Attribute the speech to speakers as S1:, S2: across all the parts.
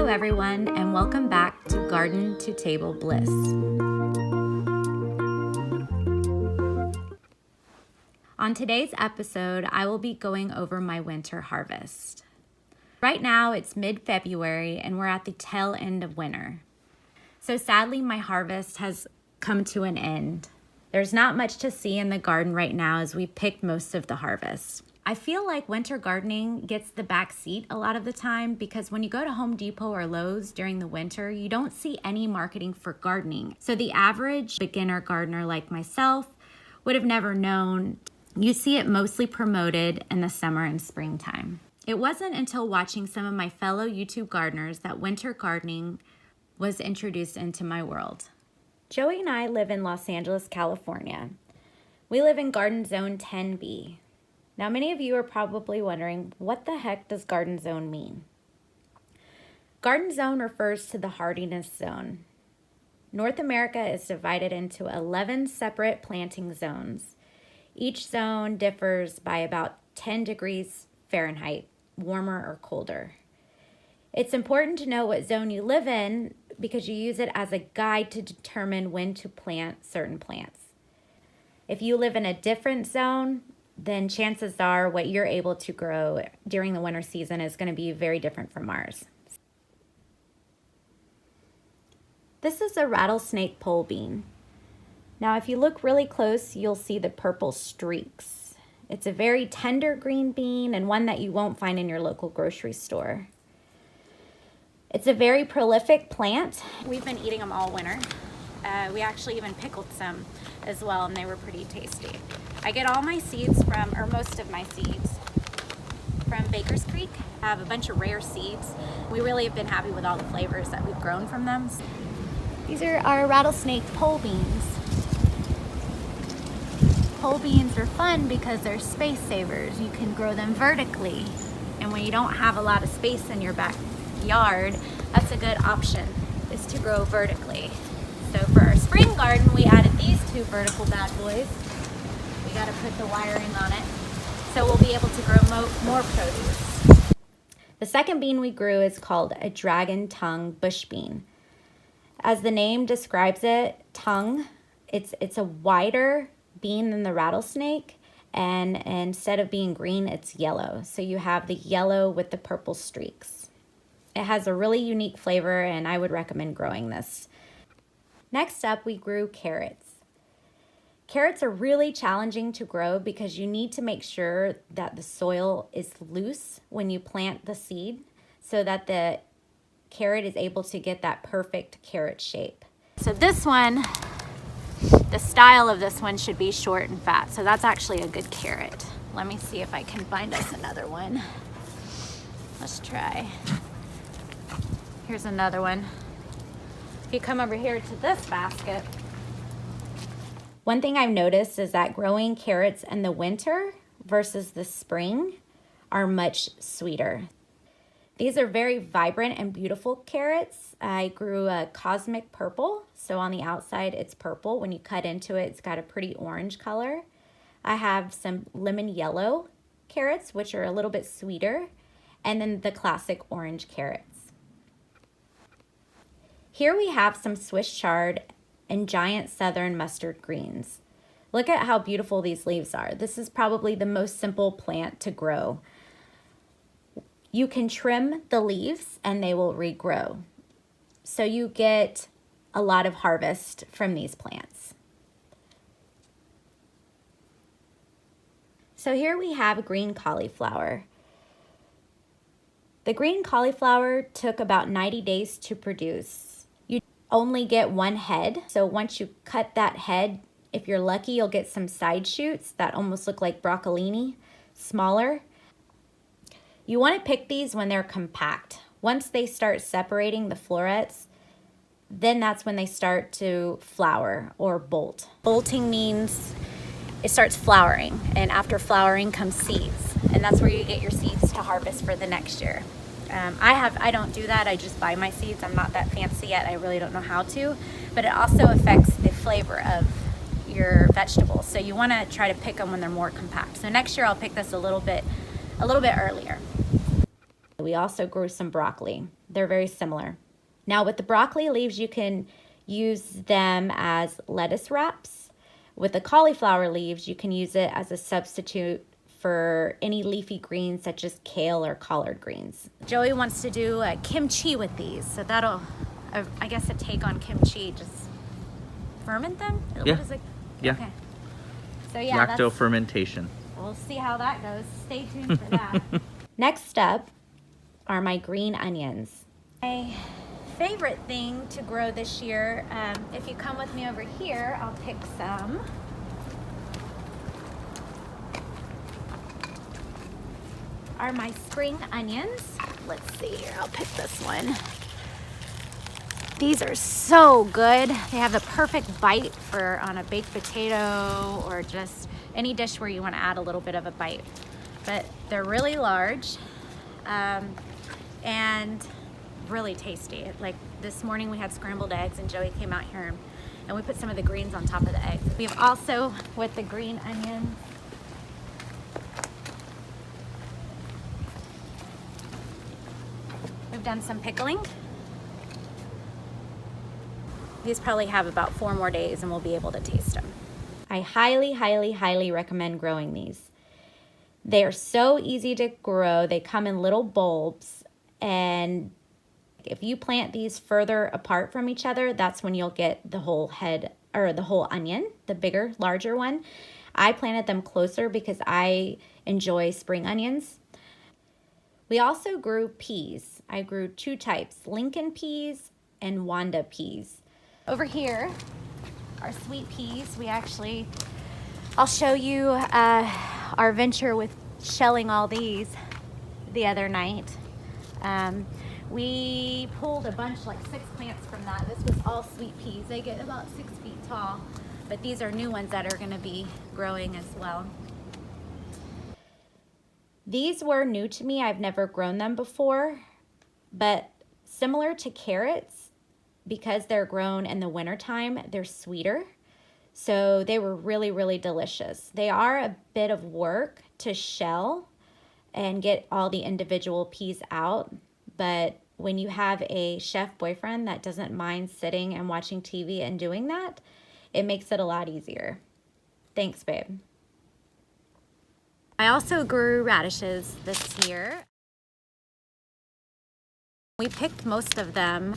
S1: everyone, and welcome back to Garden to Table Bliss. On today's episode, I will be going over my winter harvest. Right now, it's mid-February and we're at the tail end of winter. So sadly, my harvest has come to an end. There's not much to see in the garden right now as we picked most of the harvest. I feel like winter gardening gets the back seat a lot of the time because when you go to Home Depot or Lowe's during the winter, you don't see any marketing for gardening. So the average beginner gardener like myself would have never known. You see it mostly promoted in the summer and springtime. It wasn't until watching some of my fellow YouTube gardeners that winter gardening was introduced into my world. Joey and I live in Los Angeles, California. We live in Garden Zone 10B. Now, many of you are probably wondering, what the heck does Garden Zone mean? Garden Zone refers to the hardiness zone. North America is divided into 11 separate planting zones. Each zone differs by about 10 degrees Fahrenheit, warmer or colder. It's important to know what zone you live in because you use it as a guide to determine when to plant certain plants. If you live in a different zone, then chances are what you're able to grow during the winter season is going to be very different from ours. This is a rattlesnake pole bean. Now, if you look really close, you'll see the purple streaks. It's a very tender green bean and one that you won't find in your local grocery store. It's a very prolific plant. We've been eating them all winter. We actually even pickled some as well, and they were pretty tasty. I get all my seeds from, or most of my seeds, from Baker's Creek. I have a bunch of rare seeds. We really have been happy with all the flavors that we've grown from them. These are our rattlesnake pole beans. Pole beans are fun because they're space savers. You can grow them vertically. And when you don't have a lot of space in your backyard, that's a good option, is to grow vertically. So for our spring garden, we added these two vertical bad boys. We got to put the wiring on it, so we'll be able to grow more produce. The second bean we grew is called a dragon tongue bush bean. As the name describes it, tongue, it's a wider bean than the rattlesnake, and instead of being green, it's yellow. So you have the yellow with the purple streaks. It has a really unique flavor, and I would recommend growing this. Next up, we grew carrots. Carrots are really challenging to grow because you need to make sure that the soil is loose when you plant the seed so that the carrot is able to get that perfect carrot shape. So this one, the style of this one should be short and fat. So that's actually a good carrot. Let me see if I can find us another one. Let's try. Here's another one. If you come over here to this basket, one thing I've noticed is that growing carrots in the winter versus the spring are much sweeter. These are very vibrant and beautiful carrots. I grew a cosmic purple, so on the outside it's purple. When you cut into it, it's got a pretty orange color. I have some lemon yellow carrots, which are a little bit sweeter, and then the classic orange carrots. Here we have some Swiss chard and giant southern mustard greens. Look at how beautiful these leaves are. This is probably the most simple plant to grow. You can trim the leaves and they will regrow. So you get a lot of harvest from these plants. So here we have green cauliflower. The green cauliflower took about 90 days to produce. Only get one head. So once you cut that head, if you're lucky, you'll get some side shoots that almost look like broccolini, smaller. You want to pick these when they're compact. Once they start separating the florets, then that's when they start to flower or bolt. Bolting means it starts flowering, and after flowering comes seeds, and that's where you get your seeds to harvest for the next year. I don't do that. I just buy my seeds. I'm not that fancy yet. I really don't know how to, but it also affects the flavor of your vegetables. So you want to try to pick them when they're more compact. So next year I'll pick this a little bit earlier. We also grew some broccoli. They're very similar. Now with the broccoli leaves, you can use them as lettuce wraps. With the cauliflower leaves, you can use it as a substitute for any leafy greens such as kale or collard greens. Joey wants to do kimchi with these, so that'll, I guess, a take on kimchi. Just ferment them?
S2: Yeah.
S1: What is it?
S2: Yeah.
S1: Okay. So yeah,
S2: lacto fermentation.
S1: We'll see how that goes. Stay tuned for that. Next up are my green onions. My favorite thing to grow this year, if you come with me over here, I'll pick some. Are my spring onions. Let's see here, I'll pick this one. These are so good. They have the perfect bite for on a baked potato or just any dish where you want to add a little bit of a bite. But they're really large and really tasty. Like this morning we had scrambled eggs and Joey came out here and we put some of the greens on top of the eggs. We have also, with the green onions, we've done some pickling. These probably have about 4 more days and we'll be able to taste them. I highly, highly, highly recommend growing these. They are so easy to grow. They come in little bulbs, and if you plant these further apart from each other, that's when you'll get the whole head or the whole onion, the bigger, larger one. I planted them closer because I enjoy spring onions. We also grew peas. I grew 2 types, Lincoln peas and Wanda peas. Over here are sweet peas. I'll show you our venture with shelling all these the other night. We pulled a bunch, like 6 plants from that. This was all sweet peas. They get about 6 feet tall, but these are new ones that are gonna be growing as well. These were new to me. I've never grown them before, but similar to carrots, because they're grown in the wintertime, they're sweeter. So they were really, really delicious. They are a bit of work to shell and get all the individual peas out, but when you have a chef boyfriend that doesn't mind sitting and watching TV and doing that, it makes it a lot easier. Thanks, babe. I also grew radishes this year. We picked most of them,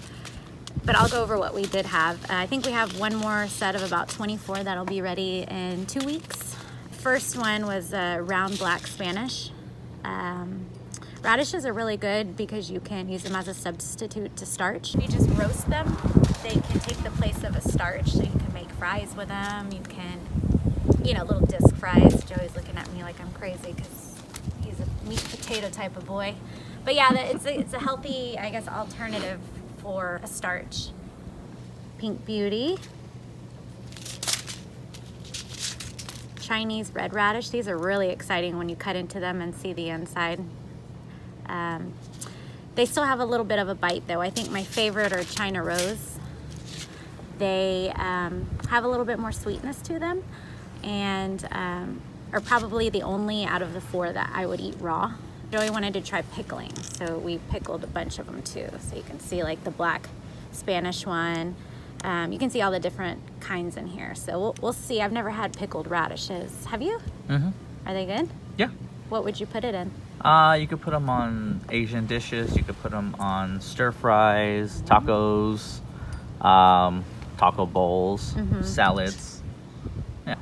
S1: but I'll go over what we did have. I think we have one more set of about 24 that'll be ready in 2 weeks. First one was round black Spanish. Radishes are really good because you can use them as a substitute to starch. If you just roast them, they can take the place of a starch. So you can make fries with them. You can, little disc fries. Joey's looking at me like I'm crazy because he's a meat potato type of boy. But yeah, it's a healthy, I guess, alternative for a starch. Pink Beauty. Chinese red radish. These are really exciting when you cut into them and see the inside. They still have a little bit of a bite though. I think my favorite are China Rose. They have a little bit more sweetness to them and are probably the only out of the 4 that I would eat raw. Joey wanted to try pickling, so we pickled a bunch of them too. So you can see like the black Spanish one. You can see all the different kinds in here. So we'll see. I've never had pickled radishes. Have you? Mm-hmm. Are they good?
S2: Yeah.
S1: What would you put it in?
S2: You could put them on Asian dishes. You could put them on stir fries, tacos, taco bowls, salads. Yeah.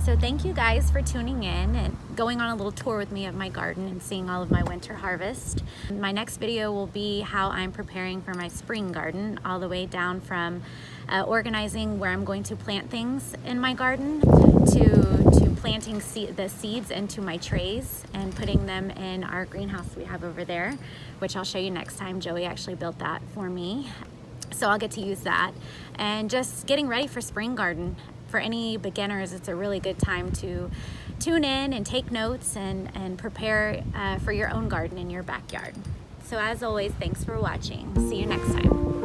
S1: So thank you guys for tuning in and going on a little tour with me of my garden and seeing all of my winter harvest. My next video will be how I'm preparing for my spring garden, all the way down from organizing where I'm going to plant things in my garden to planting the seeds into my trays and putting them in our greenhouse we have over there, which I'll show you next time. Joey actually built that for me, so I'll get to use that. And just getting ready for spring garden. For any beginners, it's a really good time to tune in and take notes and prepare for your own garden in your backyard. So as always, thanks for watching. See you next time.